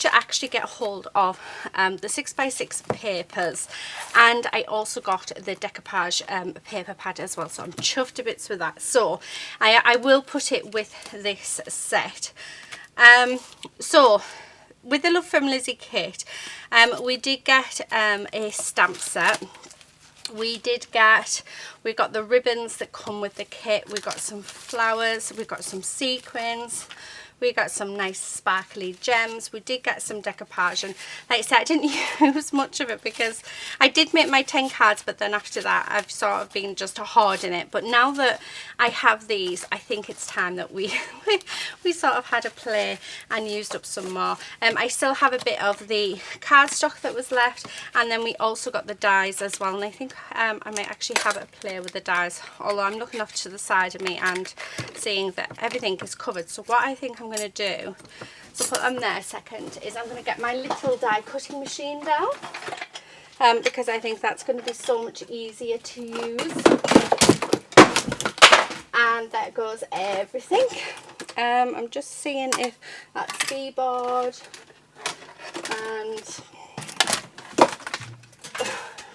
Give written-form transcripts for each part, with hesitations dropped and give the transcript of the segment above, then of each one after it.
to actually get hold of the 6x6 papers, and I also got the decoupage paper pad as well, so I'm chuffed to bits with that. So I will put it with this set. So with the Love from Lizi kit, we did get a stamp set. We got the ribbons that come with the kit, we got some flowers, we got some sequins, we got some nice sparkly gems, we did get some decoupage, and like I said, I didn't use much of it because I did make my 10 cards, but then after that I've sort of been just hoarding it. But now that I have these, I think it's time that we sort of had a play and used up some more. I still have a bit of the cardstock that was left, and then we also got the dies as well, and I think I might actually have a play with the dies, although I'm looking off to the side of me and seeing that everything is covered. So what I think I'm going to do, so put them there a second, is I'm going to get my little die cutting machine down, because I think that's going to be so much easier to use. And there goes everything. I'm just seeing if that's keyboard, and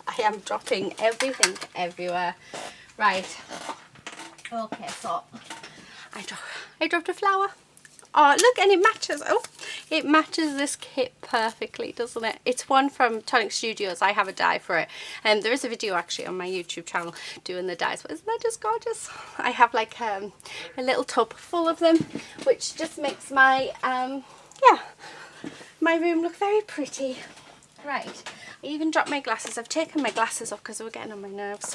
I am dropping everything everywhere. Right, okay, so I dropped a flower. Oh look, and it matches. Oh, it matches this kit perfectly, doesn't it? It's one from Tonic Studios. I have a die for it, and there is a video actually on my YouTube channel doing the dies. But isn't that just gorgeous? I have like a little tub full of them, which just makes my yeah, my room look very pretty. Right, I even dropped my glasses. I've taken my glasses off because they were getting on my nerves.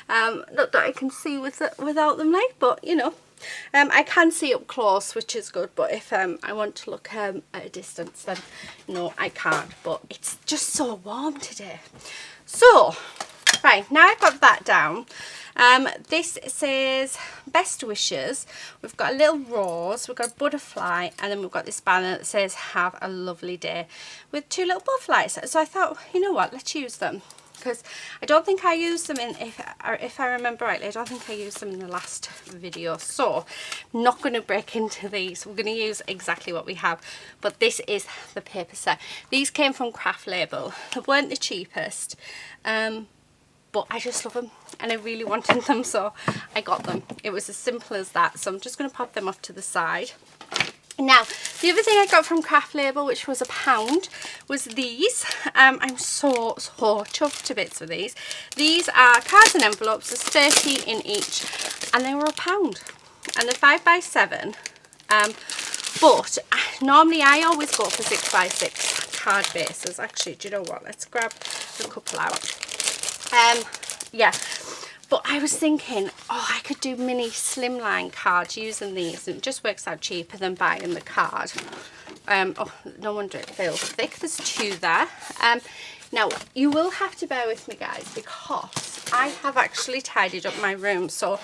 Not that I can see without them, like, but you know. I can see up close, which is good, but if I want to look at a distance, then no, I can't. But it's just so warm today. So right, now I've got that down, this says best wishes. We've got a little rose, we've got a butterfly, and then we've got this banner that says have a lovely day with two little butterflies. So I thought, you know what, let's use them, because I don't think I used them in, if I remember rightly, I don't think I used them in the last video. So I'm not going to break into these. We're going to use exactly what we have, but this is the paper set. These came from Craft Label. They weren't the cheapest, but I just love them and I really wanted them, so I got them. It was as simple as that. So I'm just going to pop them off to the side. Now, the other thing I got from Craft Label, which was £1, was these. I'm so chuffed to bits with these. These are cards and envelopes. There's 30 in each, and they were £1. And they're 5x7. But normally I always go for 6x6 card bases. Actually, do you know what? Let's grab a couple out. Yeah. But I was thinking, oh, I could do mini slimline cards using these, and it just works out cheaper than buying the card. Oh, no wonder it feels thick. There's 2 there. Now, you will have to bear with me, guys, because I have actually tidied up my room. So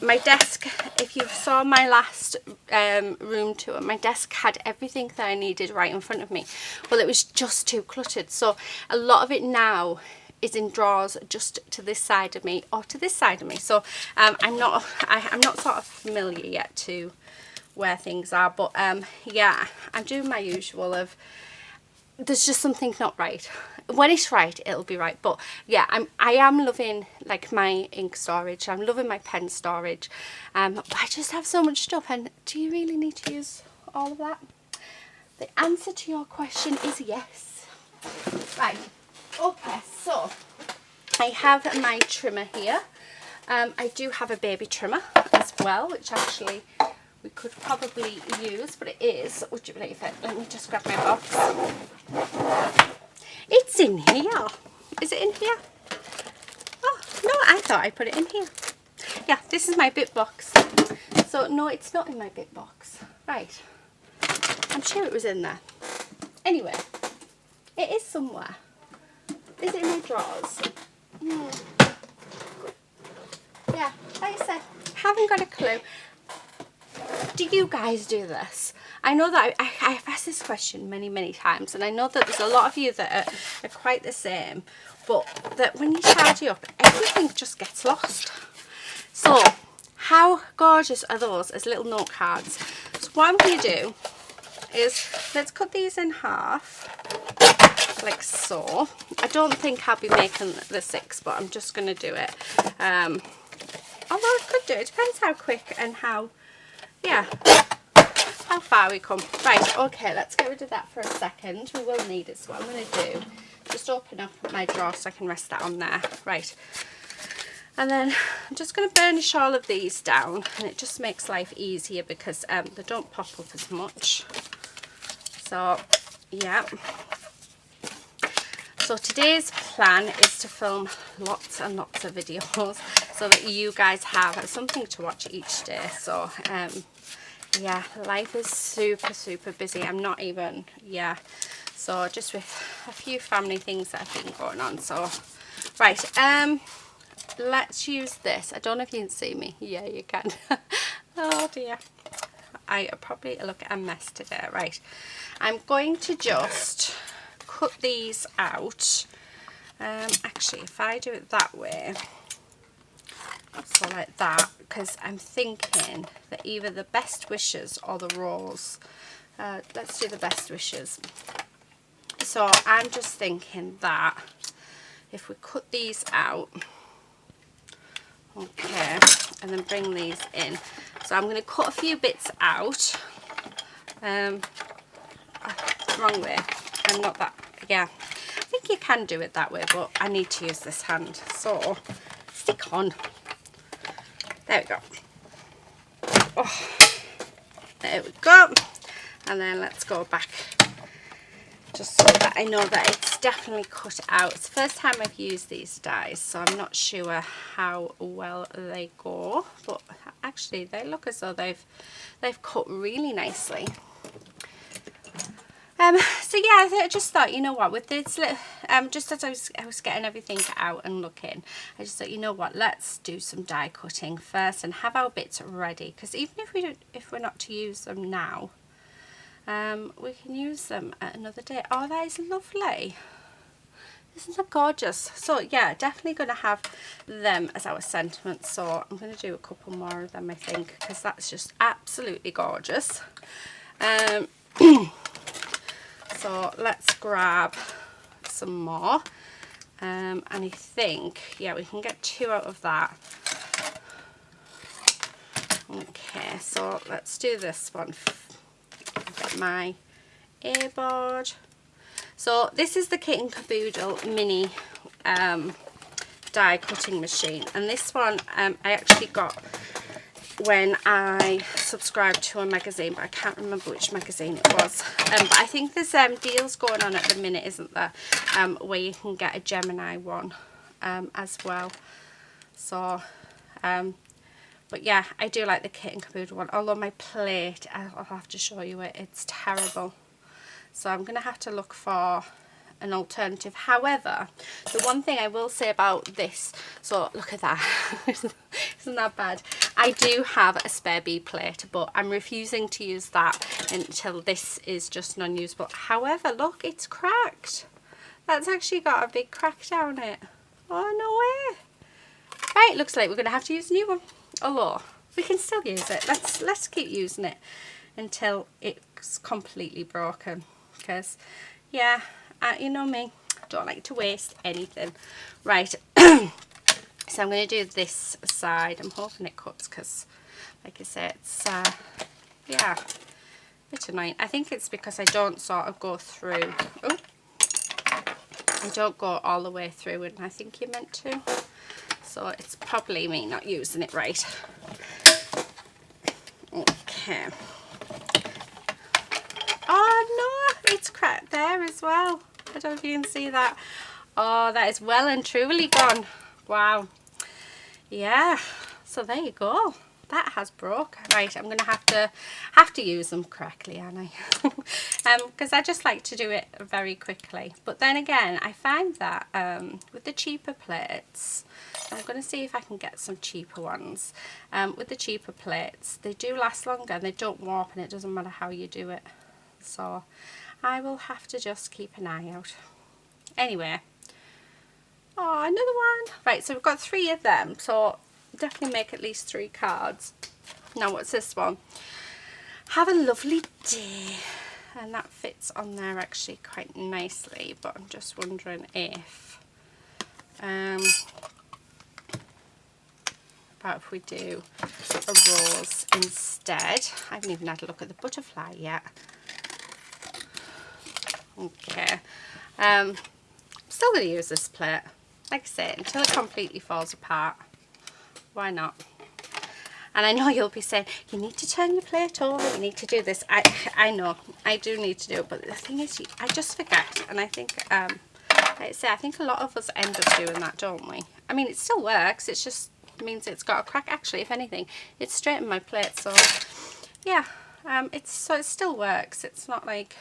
my desk, if you saw my last room tour, my desk had everything that I needed right in front of me. Well, it was just too cluttered. So a lot of it now is in drawers just to this side of me or to this side of me. So I'm not sort of familiar yet to where things are, but yeah, I'm doing my usual of, there's just something not right. When it's right, it'll be right. But yeah, I am loving like my ink storage. I'm loving my pen storage. But I just have so much stuff, and do you really need to use all of that? The answer to your question is yes. Right. Okay, so I have my trimmer here. I do have a baby trimmer as well, which actually we could probably use, but it is, would you believe it? Let me just grab my box. It's in here. Is it in here? Oh, no, I thought I put it in here. Yeah, this is my bit box. So, no, it's not in my bit box. Right. I'm sure it was in there. Anyway, it is somewhere. Is it in my drawers? Yeah, like I said, haven't got a clue. Do you guys do this? I know that I've asked this question many times, and I know that there's a lot of you that are quite the same, but that when you tidy up, everything just gets lost. So how gorgeous are those as little note cards? So what I'm going to do is let's cut these in half, like so. I don't think I'll be making the 6, but I'm just going to do it. Although I could do it. Depends how quick and how, yeah, how far we come. Right, okay, let's get rid of that for a second. We will need it, so what I'm going to do, just open up my drawer so I can rest that on there. Right. And then I'm just going to burnish all of these down, and it just makes life easier because they don't pop up as much. So, yeah. So today's plan is to film lots and lots of videos so that you guys have something to watch each day. So, yeah, life is super busy. I'm not even, yeah. So just with a few family things that have been going on. So, right, let's use this. I don't know if you can see me. Yeah, you can. Oh dear. I probably look a mess today. Right, I'm going to just cut these out. Actually, if I do it that way, so like that, because I'm thinking that either the best wishes or the rose. Let's do the best wishes. So I'm just thinking that if we cut these out, okay, and then bring these in. So I'm going to cut a few bits out. Wrong way. And not that, yeah. I think you can do it that way, but I need to use this hand. So, stick on. There we go. Oh, there we go. And then let's go back, just so that I know that it's definitely cut out. It's the first time I've used these dies, so I'm not sure how well they go. But actually, they look as though they've cut really nicely. So yeah, I just thought, you know what, with this little, just as I was getting everything out and looking, I just thought, you know what, let's do some die cutting first and have our bits ready, because even if we're not to use them now, we can use them at another day. Oh, that is lovely. Isn't that gorgeous? So yeah, definitely going to have them as our sentiments. So I'm going to do a couple more of them, I think, because that's just absolutely gorgeous. So let's grab some more, and I think, yeah, we can get 2 out of that. Okay, so let's do this one. Get my A board. So this is the Kit and Caboodle mini die cutting machine, and this one I actually got when I subscribed to a magazine, but I can't remember which magazine it was. But I think there's deals going on at the minute, isn't there, where you can get a Gemini one as well. So, but yeah, I do like the Kit and Caboodle one, although my plate, I'll have to show you it, it's terrible. So I'm going to have to look for an alternative. However, the one thing I will say about this, so look at that, isn't that bad? I do have a spare B plate, but I'm refusing to use that until this is just non-usable. However, look, it's cracked. That's actually got a big crack down it. Oh, no way. Right, looks like we're going to have to use a new one. Although, we can still use it. Let's keep using it until it's completely broken. Because, yeah, you know me, don't like to waste anything. Right, so I'm going to do this side. I'm hoping it cuts because, like I said, it's, yeah, a bit annoying. I think it's because I don't sort of go through. Oh, I don't go all the way through, and I think you're meant to. So it's probably me not using it right. Okay. Oh no, it's cracked there as well. I don't know if you can see that. Oh, that is well and truly gone. Wow. Yeah, so there you go. That has broke. Right, I'm going to have to use them correctly, aren't I? Because I just like to do it very quickly. But then again, I find that with the cheaper plates, I'm going to see if I can get some cheaper ones. With the cheaper plates, they do last longer and they don't warp, and it doesn't matter how you do it. So I will have to just keep an eye out. Anyway. Oh, another one. Right, so we've got 3 of them. So definitely make at least 3 cards. Now, what's this one? Have a lovely day. and that fits on there actually quite nicely, but I'm just wondering if about if we do a rose instead. I haven't even had a look at the butterfly yet. Okay, still going to use this plate, like I say, until it completely falls apart. Why not? And I know you'll be saying, you need to turn your plate over, you need to do this. I know, I do need to do it, but the thing is, I just forget. And I think, like I say, I think a lot of us end up doing that, don't we? I mean, it still works, it just means it's got a crack. Actually, if anything, it's straightened my plate, so yeah, it still works. It's not like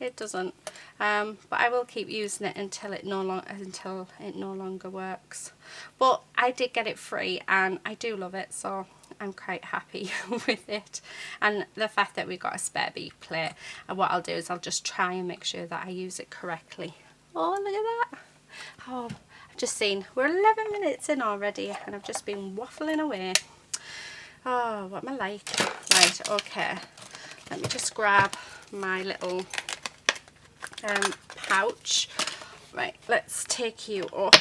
it doesn't, but I will keep using it until it no longer works. But I did get it free and I do love it, so I'm quite happy with it. And the fact that we got a spare beef plate, and what I'll do is I'll just try and make sure that I use it correctly. Oh, look at that. Oh, I've just seen we're 11 minutes in already and I've just been waffling away. Oh, what am I like? Right, okay, let me just grab my little pouch. Right, let's take you up,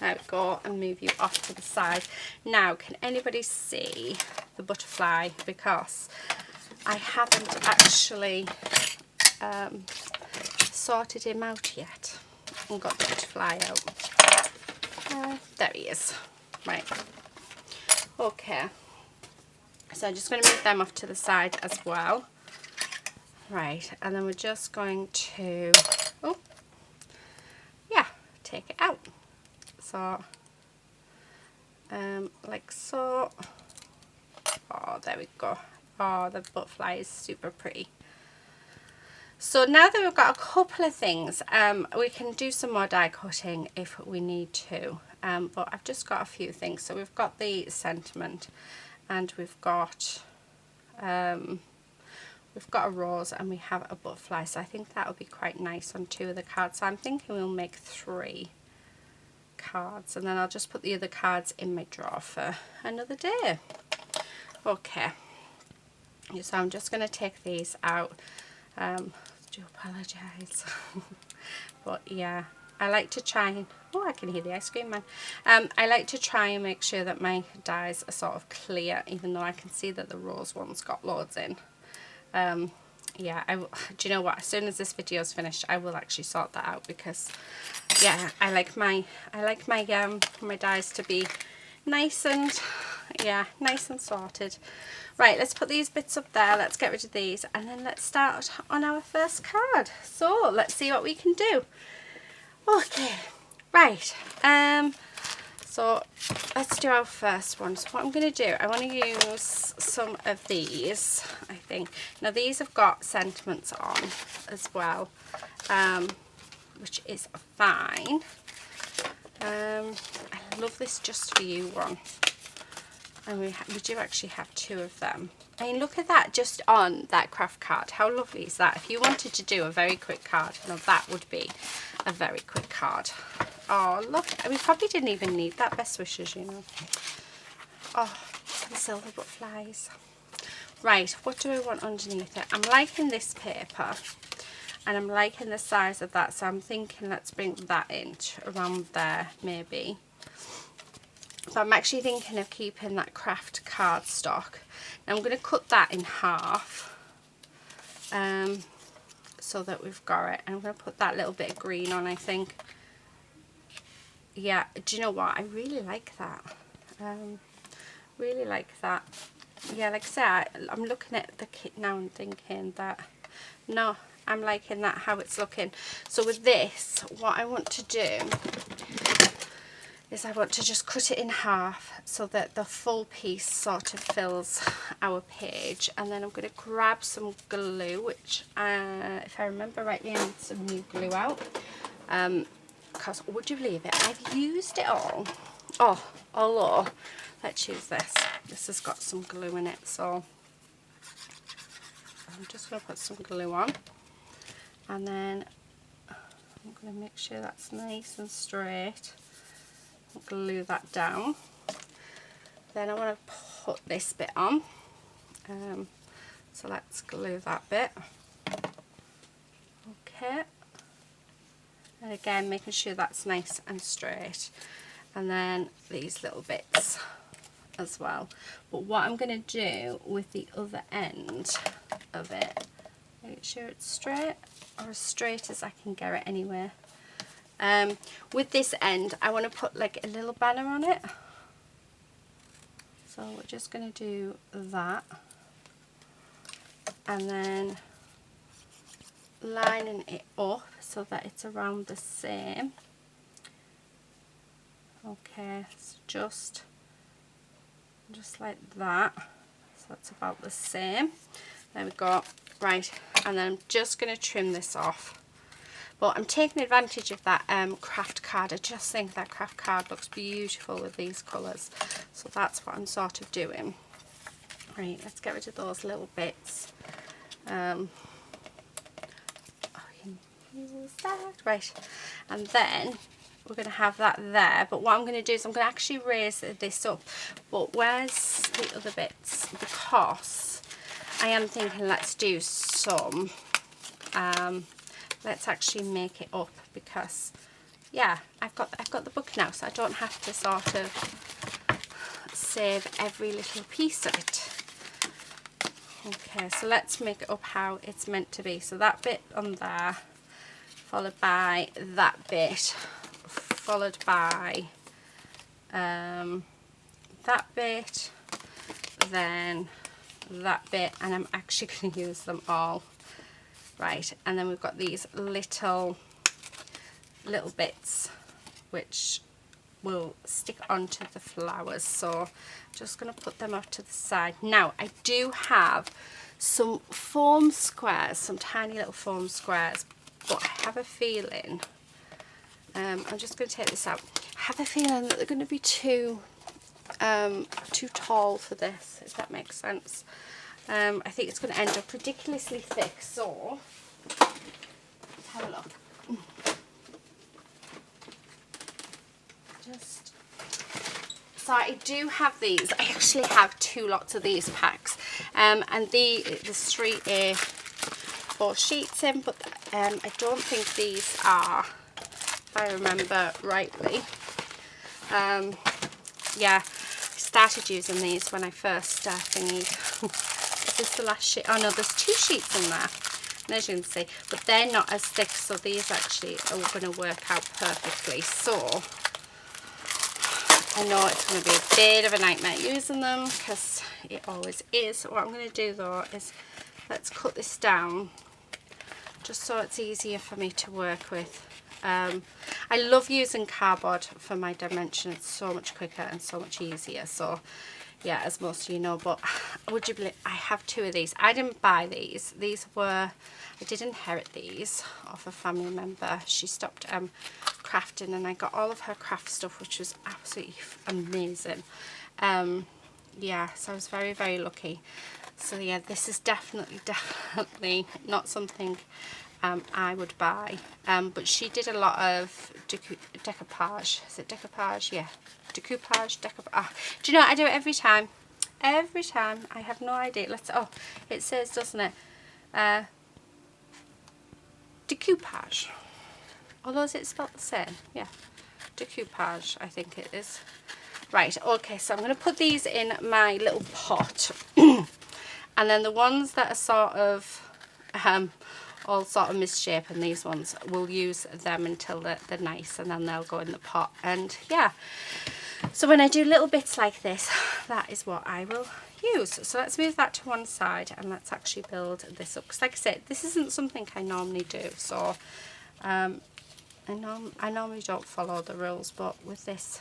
there we go, and move you off to the side. Now, can anybody see the butterfly? Because I haven't actually sorted him out yet and got the butterfly out. There he is. Right, okay, so I'm just going to move them off to the side as well. Right, and then we're just going to, oh, yeah, take it out. So, like so. Oh, there we go. Oh, the butterfly is super pretty. So now that we've got a couple of things, we can do some more die cutting if we need to. But I've just got a few things. So we've got the sentiment, and we've got a rose, and we have a butterfly, so I think that'll be quite nice on 2 of the cards. So I'm thinking we'll make 3 cards, and then I'll just put the other cards in my drawer for another day. Okay, so I'm just going to take these out. I do apologise. But yeah, I like to try and, oh, I can hear the ice cream man. I like to try and make sure that my dies are sort of clear, even though I can see that the rose one's got loads in. Yeah, do you know what, as soon as this video is finished I will actually sort that out, because yeah, I like my my dies to be nice and, yeah, nice and sorted. Right, let's put these bits up there, let's get rid of these, and then let's start on our first card. So let's see what we can do. Okay, right, so let's do our first one. So what I'm going to do, I want to use some of these, I think. Now these have got sentiments on as well, which is fine. I love this Just For You one. And we do actually have 2 of them. I mean, look at that, just on that craft card. How lovely is that? If you wanted to do a very quick card, now that would be a very quick card. Oh, look, we probably didn't even need that. Best wishes, you know. Oh, the silver butterflies. Right, what do I want underneath it? I'm liking this paper, and I'm liking the size of that, so I'm thinking let's bring that in around there, maybe. But I'm actually thinking of keeping that craft cardstock. Now I'm going to cut that in half, so that we've got it. And I'm going to put that little bit of green on, I think. Yeah, do you know what? I really like that. Really like that. Yeah, like I said, I'm looking at the kit now and thinking that, no, I'm liking that, how it's looking. So with this, what I want to do is I want to just cut it in half so that the full piece sort of fills our page. And then I'm going to grab some glue, which if I remember rightly, I need some new glue out, because would you believe it, I've used it all. Oh, although let's use this. This has got some glue in it, so I'm just going to put some glue on, and then I'm going to make sure that's nice and straight. Glue that down. Then I want to put this bit on, so let's glue that bit. Okay, and again making sure that's nice and straight, and then these little bits as well. But what I'm going to do with the other end of it, make sure it's straight, or as straight as I can get it anyway. With this end I want to put like a little banner on it, so we're just going to do that, and then lining it up so that it's around the same. Okay, so just like that, so it's about the same. There we go. Right, and then I'm just going to trim this off, but I'm taking advantage of that craft card. I just think that craft card looks beautiful with these colours, so that's what I'm sort of doing. Right, let's get rid of those little bits. Use that. Right, and then we're going to have that there, but what I'm going to do is I'm going to actually raise this up. But where's the other bits? Because I am thinking let's do some, let's actually make it up, because yeah, I've got the book now, so I don't have to sort of save every little piece of it. Okay, so let's make it up how it's meant to be. So that bit on there, followed by that bit, followed by that bit, then that bit, and I'm actually going to use them all. Right, and then we've got these little bits which will stick onto the flowers, so just going to put them off to the side. Now I do have some foam squares, some tiny little foam squares, but I have a feeling, I'm just going to take this out, I have a feeling that they're going to be too tall for this, if that makes sense. I think it's going to end up ridiculously thick, so let's have a look. So I do have these. I actually have 2 lots of these packs, and there's 3 A4 sheets in, but I don't think these are, if I remember rightly. Yeah, I started using these when I first thingied. Is this the last sheet? Oh no, there's 2 sheets in there, and as you can see, but they're not as thick, so these actually are going to work out perfectly. So I know it's going to be a bit of a nightmare using them, because it always is. What I'm going to do though is let's cut this down just so it's easier for me to work with. I love using cardboard for my dimension. It's so much quicker and so much easier. So yeah, as most of you know, but would you believe I have 2 of these. I didn't buy these. I did inherit these off a family member. She stopped crafting, and I got all of her craft stuff, which was absolutely amazing. Yeah, so I was very, very lucky. So yeah, this is definitely not something I would buy, but she did a lot of decoupage. Is it decoupage? Yeah, decoupage. Do you know what? I do it every time. Every time. I have no idea. Oh, it says, doesn't it? Decoupage. Although is it spelled the same? Yeah, decoupage, I think it is. Right, okay, so I'm going to put these in my little pot. And then the ones that are sort of all sort of misshapen, these ones, we'll use them until they're nice, and then they'll go in the pot. And yeah, so when I do little bits like this, that is what I will use. So let's move that to one side, and let's actually build this up, because like I said, this isn't something I normally do. So I normally don't follow the rules, but with this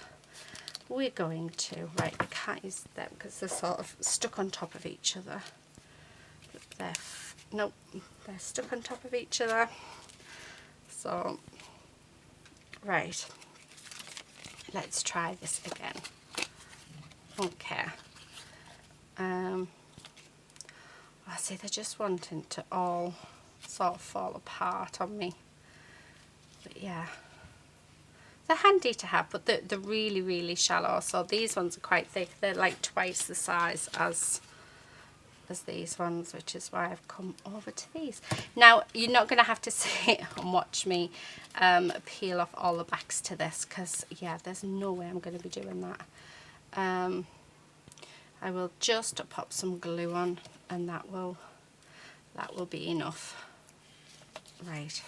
we're going to. Right, I can't use them because they're sort of stuck on top of each other. But nope, they're stuck on top of each other. So right, let's try this again. Okay. I see they're just wanting to all sort of fall apart on me. But yeah, they're handy to have, but they're really, really shallow. So these ones are quite thick. They're like twice the size as as these ones, which is why I've come over to these. Now, you're not going to have to sit and watch me peel off all the backs to this, because, yeah, there's no way I'm going to be doing that. I will just pop some glue on, and that will be enough. Right,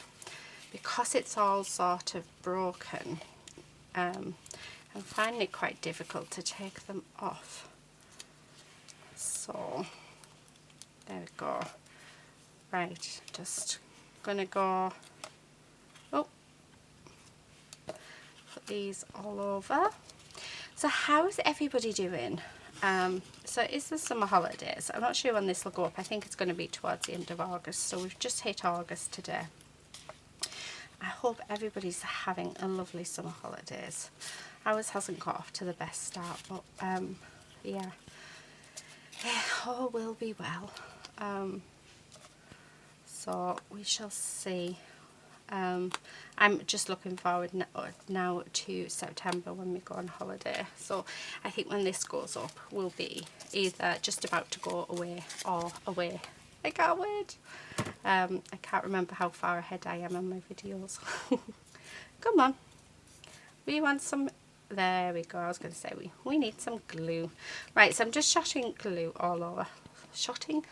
because it's all sort of broken, I'm finding it quite difficult to take them off. So there we go. Right, just gonna go, oh, put these all over. So how's everybody doing? So it's the summer holidays. I'm not sure when this will go up. I think it's going to be towards the end of August. So we've just hit August today. I hope everybody's having a lovely summer holidays. Ours hasn't got off to the best start, but yeah, all will be well. So we shall see. I'm just looking forward now to September when we go on holiday. So I think when this goes up, we'll be either just about to go away or away. I can't wait. I can't remember how far ahead I am on my videos. Come on. We want some... There we go. I was going to say we need some glue. Right, so I'm just shotting glue all over. Shotting?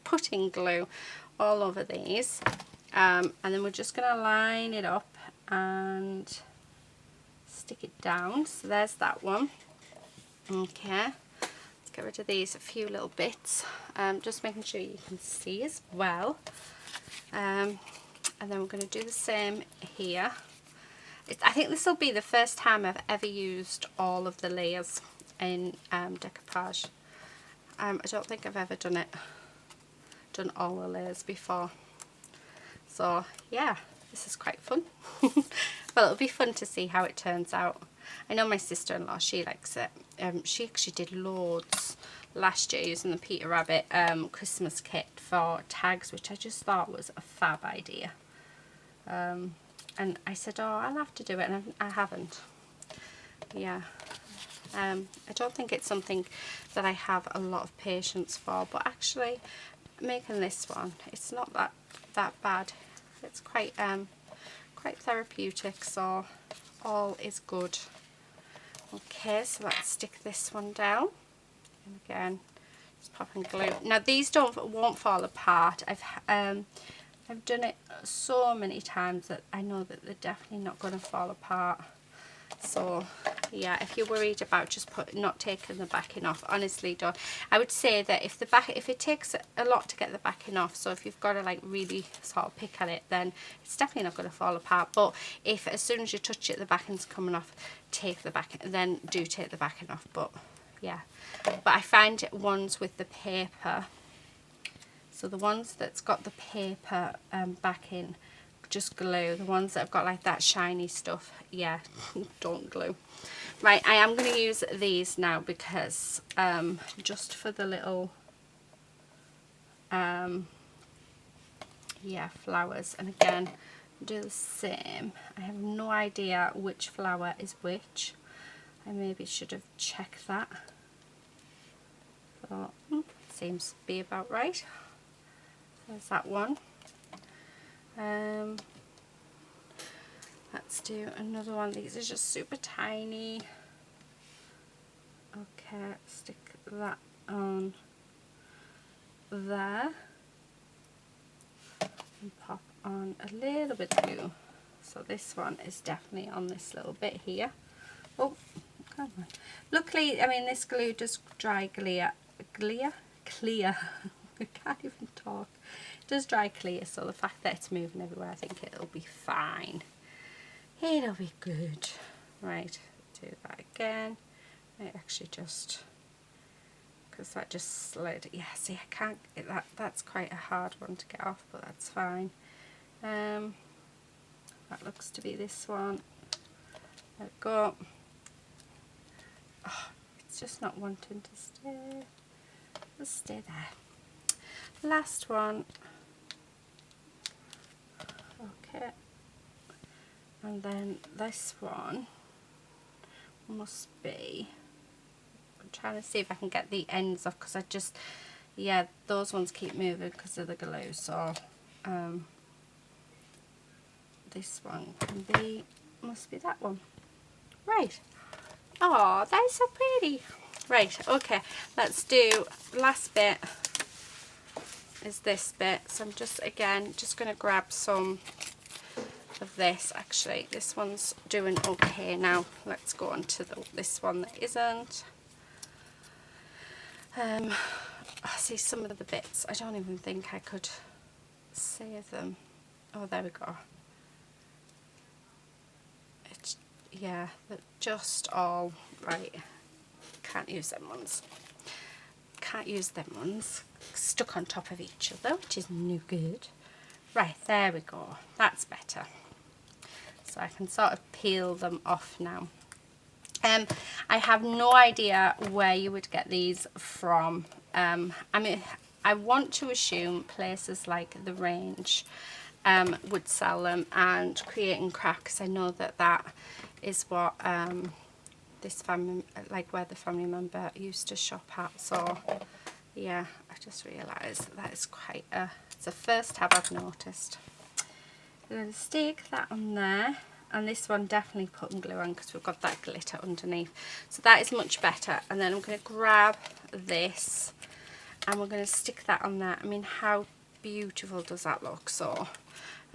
Putting glue all over these. And then we're just going to line it up and stick it down. So there's that one. Okay. Let's get rid of these a few little bits. Just making sure you can see as well. And then we're going to do the same here. I think this will be the first time I've ever used all of the layers in decoupage. I don't think I've ever done all the layers before. So yeah, this is quite fun. Well, it'll be fun to see how it turns out. I know my sister-in-law, she likes it. She actually did loads last year using the Peter Rabbit Christmas kit for tags, which I just thought was a fab idea. And I said, oh, I'll have to do it, and I haven't. Yeah. I don't think it's something that I have a lot of patience for, but actually making this one, it's not that bad. It's quite therapeutic, so all is good. Okay, so let's stick this one down, and again just popping glue. Now these won't fall apart. I've done it so many times that I know that they're definitely not going to fall apart. So yeah, if you're worried about just not taking the backing off, honestly don't. I would say that if it takes a lot to get the backing off, so if you've got to like really sort of pick at it, then it's definitely not going to fall apart. But if as soon as you touch it the backing's coming off, then do take the backing off. But yeah, but I find ones with the paper, so the ones that's got the paper backing, just glue. The ones that have got like that shiny stuff, yeah, don't glue. Right, I am going to use these now because just for the little yeah, flowers. And again, do the same. I have no idea which flower is which. I maybe should have checked that. So seems to be about right. There's that one. Let's do another one. These are just super tiny. Okay, stick that on there and pop on a little bit of glue. So this one is definitely on this little bit here. Oh, come on. Luckily, I mean, this glue does dry clear. I can't even talk. It does dry clear, so the fact that it's moving everywhere, I think it'll be fine. It'll be good. Right, do that again. I actually just, because that just slid. Yeah, see, I can't get that. That's quite a hard one to get off, but that's fine. That looks to be this one. There we go. Oh, it's just not wanting to stay. Just stay there. Last one. Okay. And then this one must be, I'm trying to see if I can get the ends off, because I just yeah, those ones keep moving because of the glue. So this one can be, must be that one. Right. Oh, that is so pretty. Right, okay, let's do, last bit is this bit. So I'm just, again, just going to grab some of this. Actually, this one's doing okay now. Let's go on to this one that isn't. I see some of the bits. I don't even think I could save them. Oh, there we go. It's, yeah, they're just all right. Can't use them ones. Can't use them ones stuck on top of each other, which is no good. Right, there we go. That's better. So I can sort of peel them off now. I have no idea where you would get these from. I mean, I want to assume places like The Range would sell them, and Create and Craft, because I know that that is what this family, like where the family member used to shop at. So yeah, I just realised that is quite a, it's the first tab I've noticed. I'm going to stick that on there, and this one definitely putting glue on because we've got that glitter underneath. So that is much better. And then I'm going to grab this and we're going to stick that on there. I mean, how beautiful does that look? So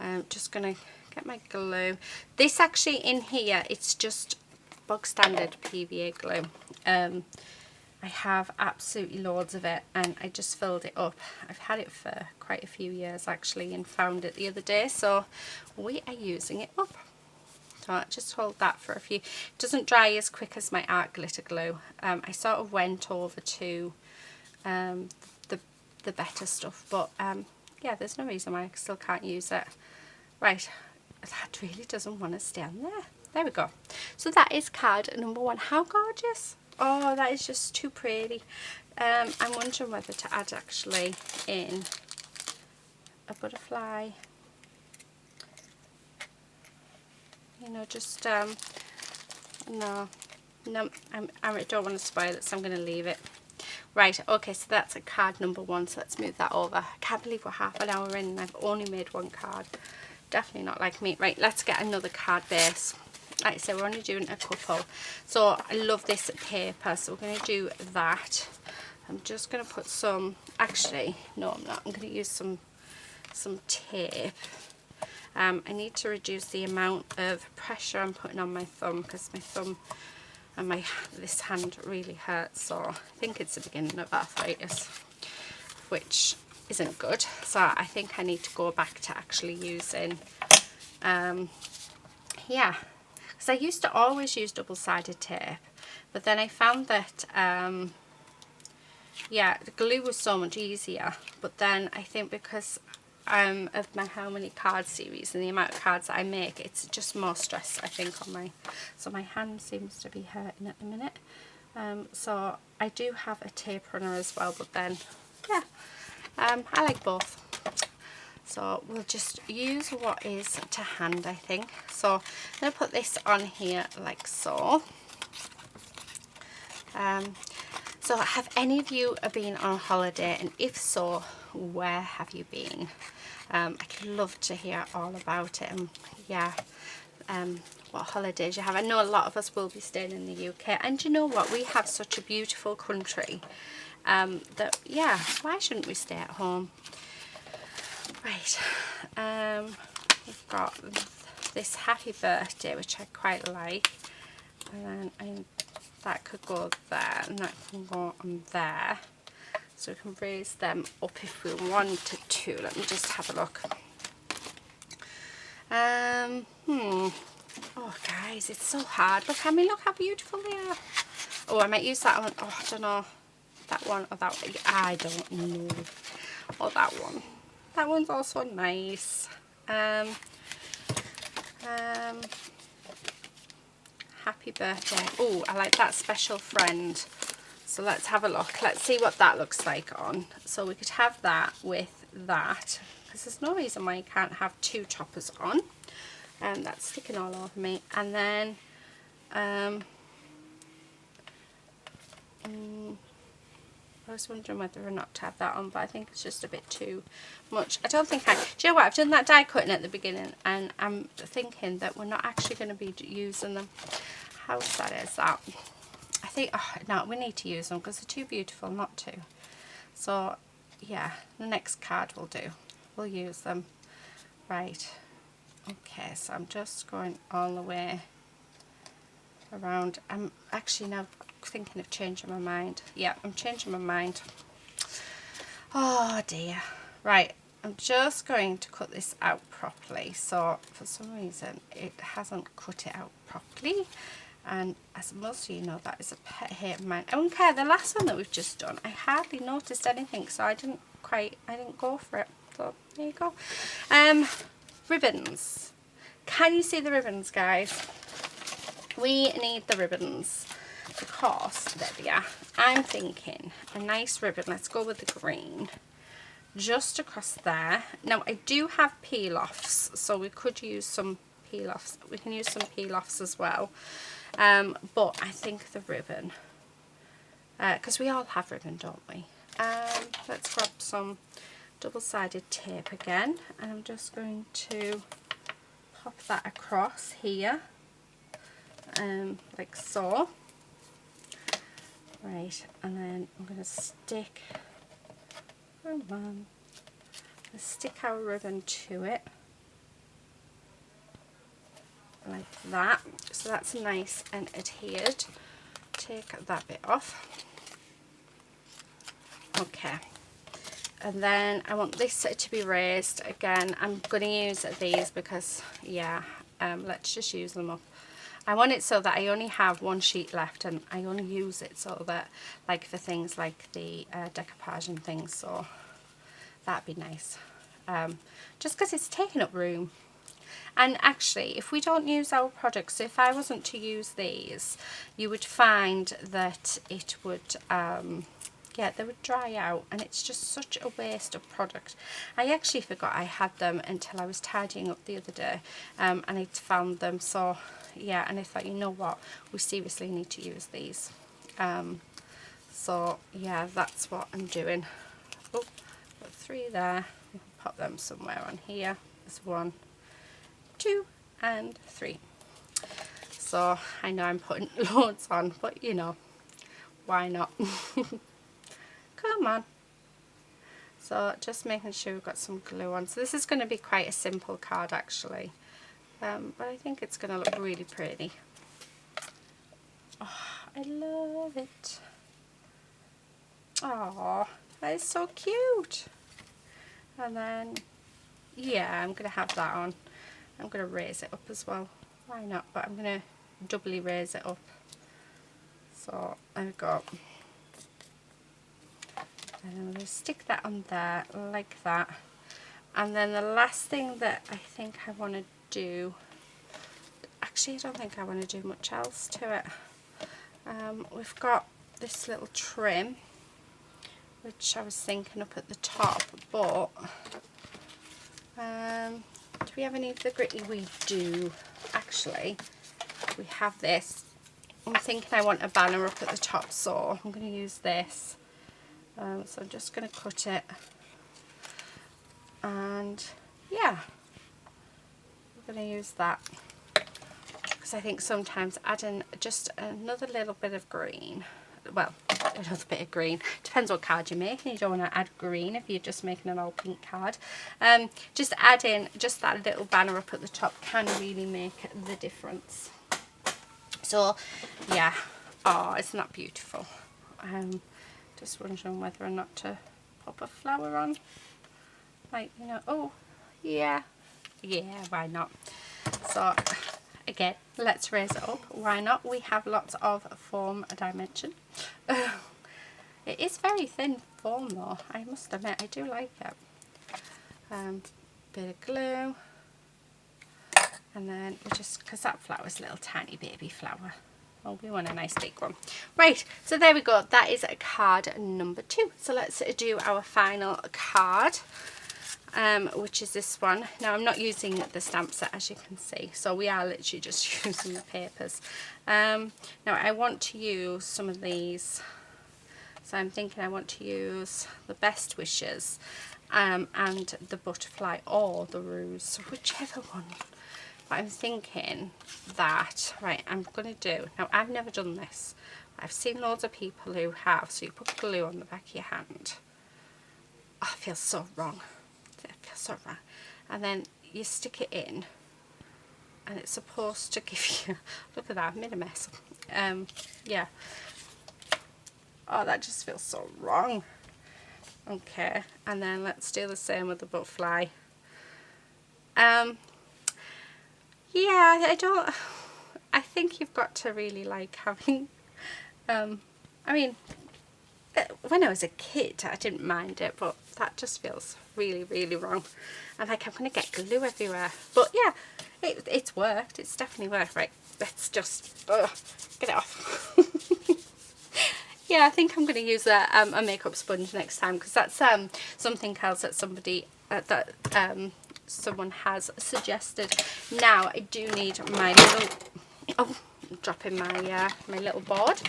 I'm just going to get my glue. This actually in here, it's just bog standard PVA glue. I have absolutely loads of it, and I just filled it up. I've had it for quite a few years actually, and found it the other day, so we are using it up. So I just hold that for a few. It doesn't dry as quick as my art glitter glue. I sort of went over to the better stuff, but yeah, there's no reason why I still can't use it. Right, that really doesn't want to stay on there. There we go. So that is card number 1. How gorgeous. Oh, that is just too pretty. I'm wondering whether to add actually in a butterfly. You know, just no, I don't want to spoil it, so I'm going to leave it. Right, okay, so that's a card number 1, so let's move that over. I can't believe we're half an hour in and I've only made 1 card. Definitely not like me. Right, let's get another card base. Like I said, we're only doing a couple. So I love this paper, so we're going to do that. I'm just going to put some, actually, no I'm not. I'm going to use some tape. I need to reduce the amount of pressure I'm putting on my thumb, because my thumb and this hand really hurts. So I think it's the beginning of arthritis, which isn't good. So I think I need to go back to actually using, yeah, because I used to always use double-sided tape, but then I found that yeah, the glue was so much easier. But then I think because of my how many card series and the amount of cards that I make, it's just more stress I think on my, so my hand seems to be hurting at the minute. So I do have a tape runner as well, but then yeah, I like both. So we'll just use what is to hand, I think. So I'm going to put this on here like so. So have any of you been on holiday, and if so, where have you been? I'd love to hear all about it, and yeah, what holidays you have. I know a lot of us will be staying in the UK, and you know what, we have such a beautiful country that yeah, why shouldn't we stay at home? Right, we've got this happy birthday, which I quite like, and then that could go there, and that can go on there, so we can raise them up if we wanted to. Let me just have a look. Oh guys, it's so hard. Look, I mean, look how beautiful they are. Oh, I might use that one. Oh, I don't know, that one or that one. I don't know. Or that one. That one's also nice. Happy birthday. Oh, I like that, special friend. So let's have a look. Let's see what that looks like on. So we could have that with that, because there's no reason why you can't have 2 toppers on. And that's sticking all over me. And then I was wondering whether or not to have that on, but I think it's just a bit too much. I don't think do you know what, I've done that die cutting at the beginning and I'm thinking that we're not actually going to be using them. How sad is that? I think, oh no, we need to use them because they're too beautiful not to. So yeah, the next card will do. We'll use them. Right, okay, so I'm just going all the way around. I'm actually now thinking of changing my mind. Yeah, I'm changing my mind. Oh dear. Right, I'm just going to cut this out properly. So for some reason it hasn't cut it out properly, and as most of you know, that is a pet hate of mine. I don't care, the last one that we've just done, I hardly noticed anything, so I didn't go for it. So there you go. Ribbons. Can you see the ribbons, guys? We need the ribbons because, there we are, I'm thinking a nice ribbon, let's go with the green, just across there. Now I do have peel-offs, so we could use some peel-offs. We can use some peel-offs as well, but I think the ribbon, because we all have ribbon, don't we? Let's grab some double-sided tape again, and I'm just going to pop that across here, like so. Right, and then I'm going to stick, stick our ribbon to it, like that. So that's nice and adhered. Take that bit off. Okay, and then I want this to be raised again. I'm going to use these because, yeah, let's just use them up. I want it so that I only have one sheet left, and I only use it so that, like, for things like the decoupage and things, so that'd be nice. Just because it's taking up room. And actually, if we don't use our products, if I wasn't to use these, you would find that it would, yeah, they would dry out, and it's just such a waste of product. I actually forgot I had them until I was tidying up the other day, and I found them, so yeah, and I thought, you know what, we seriously need to use these. So yeah, that's what I'm doing. Oh, got 3 there. We'll pop them somewhere on here. There's 1, 2 and 3. So I know I'm putting loads on, but you know, why not? Come on. So just making sure we've got some glue on. So this is going to be quite a simple card actually, but I think it's going to look really pretty. Oh, I love it. Oh, that is so cute. And then, yeah, I'm going to have that on. I'm going to raise it up as well. Why not? But I'm going to doubly raise it up. So I've got, and I'm going to stick that on there like that. And then the last thing that I think I want to do, actually I don't think I want to do much else to it. We've got this little trim, which I was thinking up at the top, but do we have any of the gritty? We do, actually. We have this. I'm thinking I want a banner up at the top, so I'm going to use this. So I'm just going to cut it, and yeah, I'm going to use that because I think sometimes adding just another little bit of green, well, another bit of green, depends what card you're making. You don't want to add green if you're just making an all pink card. Just adding just that little banner up at the top can really make the difference. So yeah, oh, isn't that beautiful? Just wondering whether or not to pop a flower on, like, you know. Oh yeah, why not? So again, let's raise it up. Why not? We have lots of form dimension. It is very thin form though, I must admit. I do like it. Bit of glue, and then we just, because that flower's a little tiny baby flower. Oh, we want a nice big one. Right, so there we go. That is card number 2. So let's do our final card, which is this one. Now, I'm not using the stamp set, as you can see. So we are literally just using the papers. Now, I want to use some of these So I'm thinking I want to use the Best Wishes and the butterfly or the ruse, whichever one. But I'm thinking that, right, I'm going to do, now I've never done this, I've seen loads of people who have, so you put glue on the back of your hand. Oh, it feels so wrong. It feels so wrong. And then you stick it in, and it's supposed to give you, look at that, I've made a mess. Yeah. Oh, that just feels so wrong. Okay, and then let's do the same with the butterfly. Yeah, I think you've got to really like having, I mean, when I was a kid I didn't mind it, but that just feels really, really wrong. And like I'm going to get glue everywhere. But yeah, it's worked. It's definitely worked. Right, let's just get it off. Yeah, I think I'm going to use a makeup sponge next time, because that's something else that someone has suggested. Now I do need my little, oh, I'm dropping my my little board.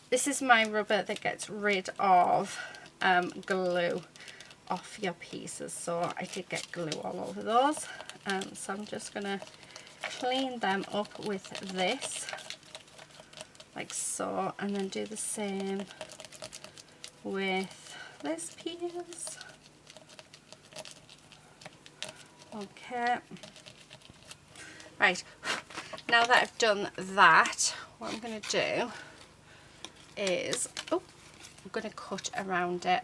This is my rubber that gets rid of glue off your pieces, so I did get glue all over those. So I'm just going to clean them up with this, like so, and then do the same with this piece. Okay, right, now that I've done that, what I'm going to do is, oh, I'm going to cut around it,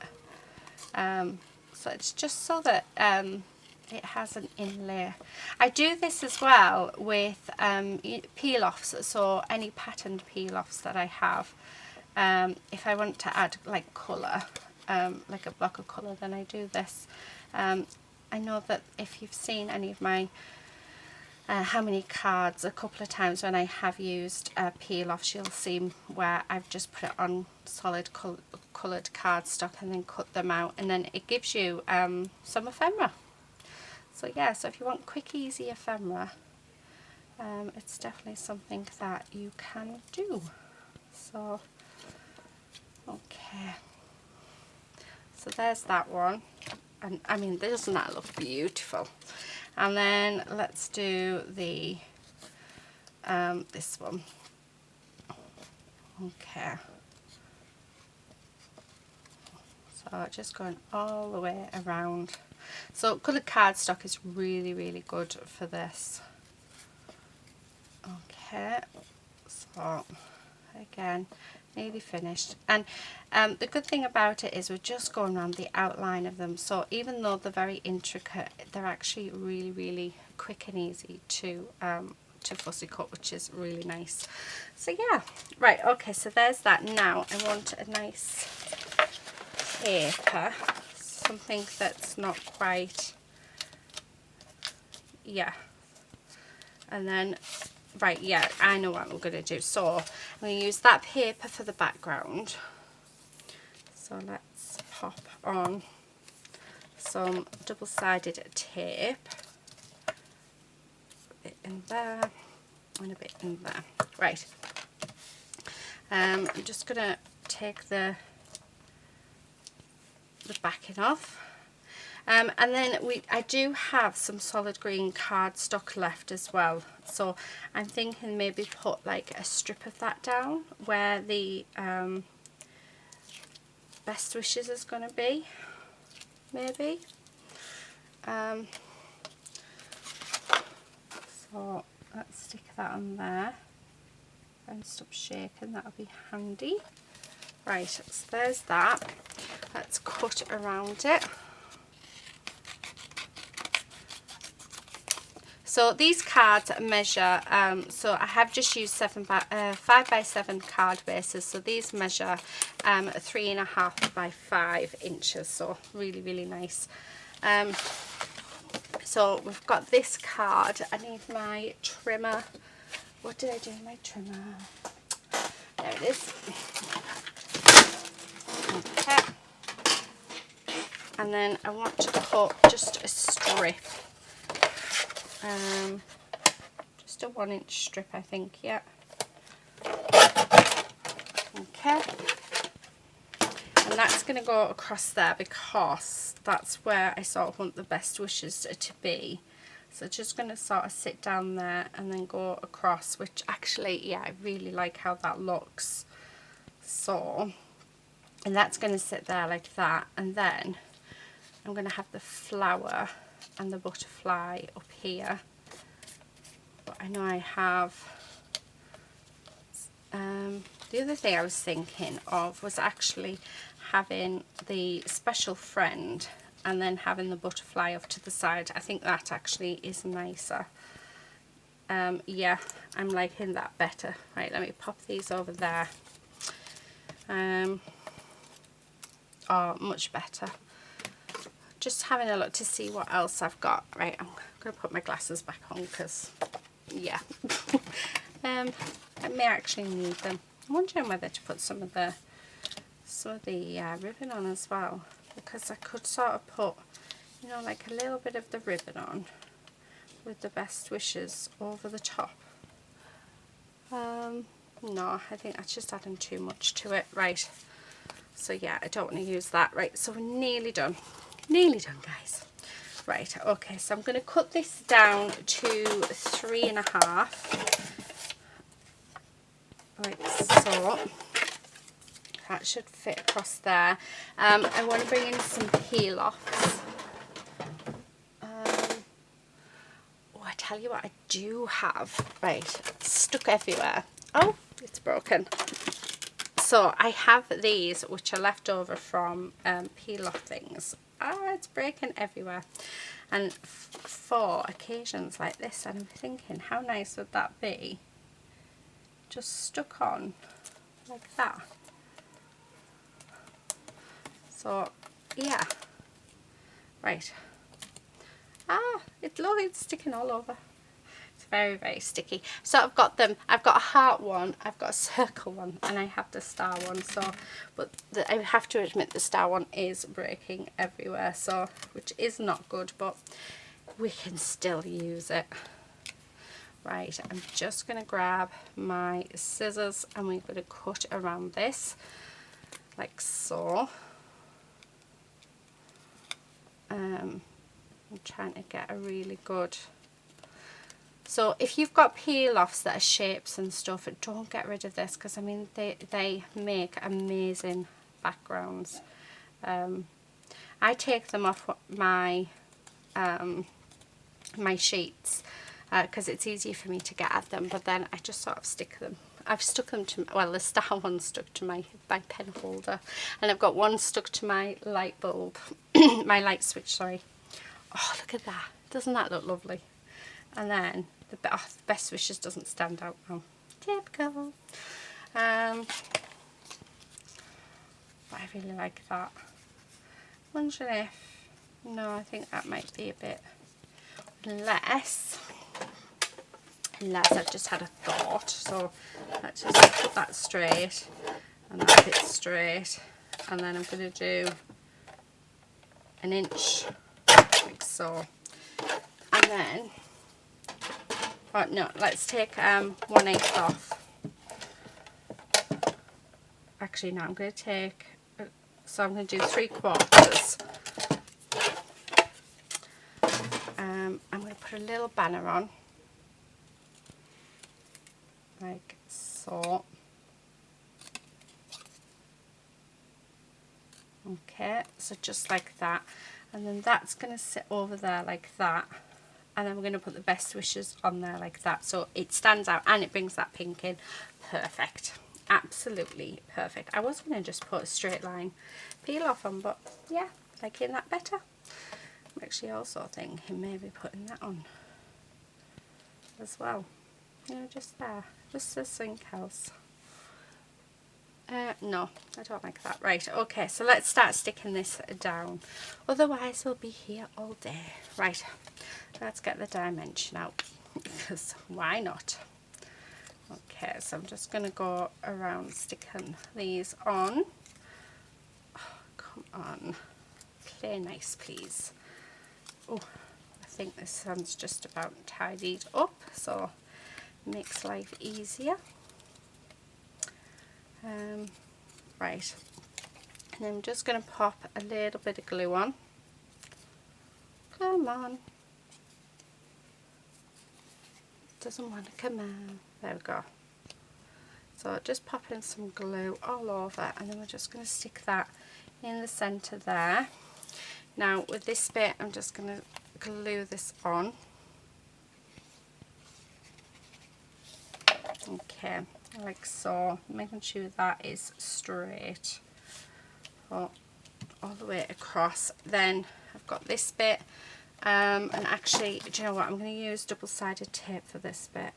so it's just so that it has an inlay. I do this as well with peel-offs, so any patterned peel-offs that I have, if I want to add like colour, like a block of colour, then I do this. I know that if you've seen any of my how many cards, a couple of times when I have used peel-offs, you'll see where I've just put it on solid coloured cardstock and then cut them out, and then it gives you some ephemera. So yeah, so if you want quick, easy ephemera, it's definitely something that you can do. So, okay. So there's that one. And I mean, doesn't that look beautiful? And then let's do the this one. Okay. So just going all the way around. So coloured cardstock is really, really good for this. Okay. So again, nearly finished. And the good thing about it is we're just going around the outline of them, so even though they're very intricate, they're actually really, really quick and easy to fussy cut, which is really nice. So yeah, right, okay, so there's that. Now I want a nice paper, something that's not quite, yeah, and then right, yeah, I know what I'm going to do. So I'm going to use that paper for the background. So let's pop on some double-sided tape. A bit in there and a bit in there. Right. I'm just going to take the backing off. And then I do have some solid green cardstock left as well, so I'm thinking maybe put like a strip of that down where the Best Wishes is going to be, maybe. So let's stick that on there and stop shaking, that'll be handy. Right, so there's that. Let's cut around it. So these cards measure, so I have just used 5x7 card bases, so these measure 3.5 by 5 inches, so really, really nice. So we've got this card. I need my trimmer. What did I do with my trimmer? There it is. Okay. And then I want to cut just a strip. Just a 1-inch strip, I think, yeah. Okay, and that's going to go across there because that's where I sort of want the best wishes to be. So just going to sort of sit down there and then go across, which actually, yeah, I really like how that looks. So, and that's going to sit there like that, and then I'm going to have the flower and the butterfly up here. But I know I have, the other thing I was thinking of was actually having the special friend and then having the butterfly off to the side. I think that actually is nicer. Yeah, I'm liking that better. Right, let me pop these over there. Oh, much better. Just having a look to see what else I've got. Right, I'm going to put my glasses back on because, yeah. I may actually need them. I'm wondering whether to put some of the ribbon on as well, because I could sort of put, you know, like a little bit of the ribbon on with the best wishes over the top. No, I think that's just adding too much to it. Right, so yeah, I don't want to use that. Right, so we're nearly done. Nearly done, guys. Right, okay, so I'm going to cut this down to 3.5. Like so. That should fit across there. I want to bring in some peel offs. Oh, I tell you what I do have. Right, it's stuck everywhere. Oh, it's broken. So I have these which are left over from peel off things. Ah, it's breaking everywhere. And for occasions like this, I'm thinking, how nice would that be? Just stuck on like that. So yeah, right. Ah, it's sticking all over. It's very, very sticky. So I've got them. I've got a heart one, I've got a circle one, and I have the star one. So, but I have to admit the star one is breaking everywhere. So, which is not good, but we can still use it. Right, I'm just going to grab my scissors and we're going to cut around this like so. I'm trying to get a really good, so if you've got peel offs that are shapes and stuff, don't get rid of this, because I mean they make amazing backgrounds. I take them off my my sheets because it's easier for me to get at them, but then I just sort of stick them. I've stuck them to, well, the star one stuck to my pen holder, and I've got one stuck to my light bulb, my light switch, sorry. Oh, look at that. Doesn't that look lovely? And then the best wishes doesn't stand out now. Typical. But I really like that. Wondering if, no, I think that might be a bit less. Unless I've just had a thought. So let's just put that straight and that bit straight, and then I'm going to do 1 inch like so, and then, oh no, let's take 1/8 off. Actually no, I'm going to take, so I'm going to do 3/4. I'm going to put a little banner on like so. Okay, so just like that, and then that's going to sit over there like that, and then we're going to put the best wishes on there like that, so it stands out and it brings that pink in. Perfect, absolutely perfect. I was going to just put a straight line peel off on, but yeah, liking that better. I'm actually also thinking maybe putting that on as well, you know, just there, just a sink house. No, I don't like that. Right, okay, so let's start sticking this down. Otherwise, we'll be here all day. Right, let's get the dimension out, because why not? Okay, so I'm just going to go around sticking these on. Oh, come on. Play nice, please. Oh, I think this one's just about tidied up, so it makes life easier. Right, and I'm just going to pop a little bit of glue on. Come on. Doesn't want to come out. There we go. So just pop in some glue all over, and then we're just going to stick that in the centre there. Now with this bit, I'm just going to glue this on. Okay, like so, making sure that is straight all the way across. Then I've got this bit, and actually, do you know what, I'm going to use double-sided tape for this bit.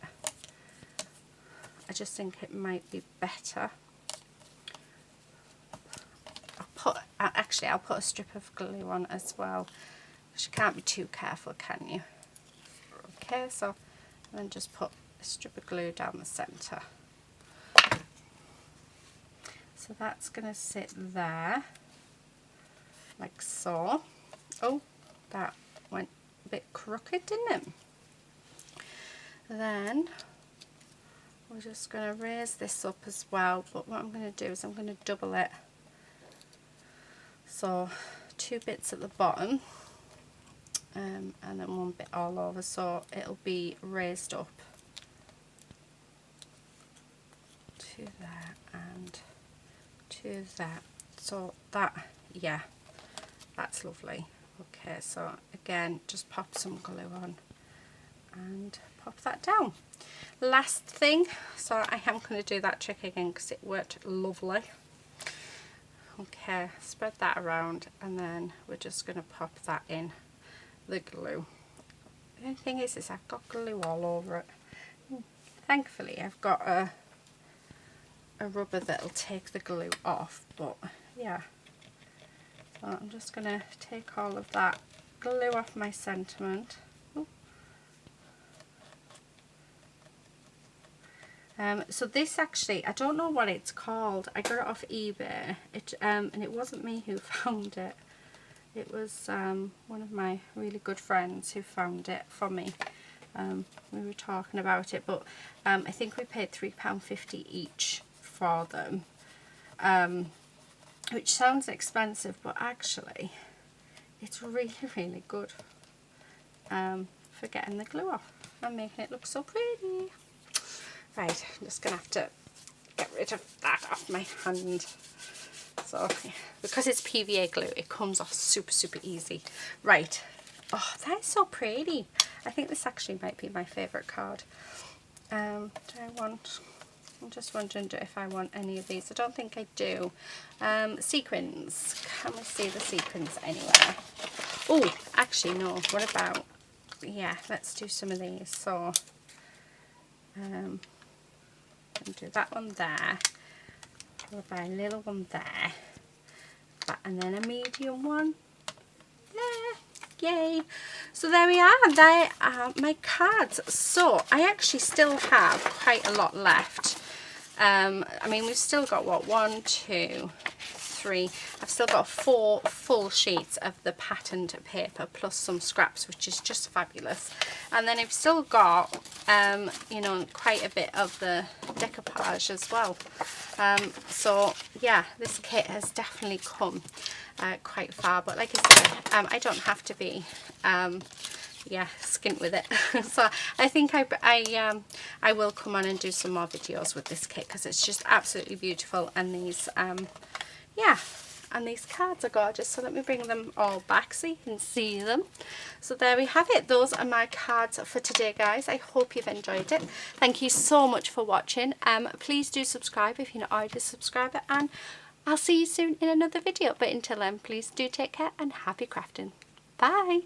I just think it might be better. I'll put a strip of glue on as well, because you can't be too careful, can you? Okay, so and then just put a strip of glue down the centre. So that's going to sit there, like so. Oh, that went a bit crooked, didn't it? Then we're just going to raise this up as well, but what I'm going to do is I'm going to double it. So 2 bits at the bottom, and then 1 bit all over, so it'll be raised up to there and to that. So that, yeah, that's lovely. Okay, so again, just pop some glue on and pop that down. Last thing, so I am going to do that trick again because it worked lovely. Okay, spread that around, and then we're just going to pop that in the glue. The only thing is I've got glue all over it. Thankfully I've got a rubber that'll take the glue off, but yeah. So I'm just going to take all of that glue off my sentiment. So this actually, I don't know what it's called. I got it off eBay. And it wasn't me who found it. It was one of my really good friends who found it for me. We were talking about it, but I think we paid £3.50 each for them, which sounds expensive, but actually it's really, really good for getting the glue off and making it look so pretty. Right, I'm just going to have to get rid of that off my hand. So, yeah, because it's PVA glue, it comes off super, super easy. Right, oh, that is so pretty. I think this actually might be my favourite card. I'm just wondering if I want any of these. I don't think I do. Sequins. Can we see the sequins anywhere? Oh, actually, no. What about, yeah, let's do some of these. So, and do that one there, followed by a little one there, and then a medium one there. Yay! So there we are. They are my cards. So I actually still have quite a lot left. I mean, we've still got what, 1, 2, 3. I've still got 4 full sheets of the patterned paper plus some scraps, which is just fabulous. And then I've still got you know, quite a bit of the decoupage as well. So yeah, this kit has definitely come quite far, but like I said, I don't have to be yeah, skint with it. So I think I will come on and do some more videos with this kit because it's just absolutely beautiful, and these yeah, and these cards are gorgeous. So let me bring them all back so you can see them. So there we have it. Those are my cards for today, guys. I hope you've enjoyed it. Thank you so much for watching. Please do subscribe if you're not already a subscriber, and I'll see you soon in another video. But until then, please do take care and happy crafting. Bye.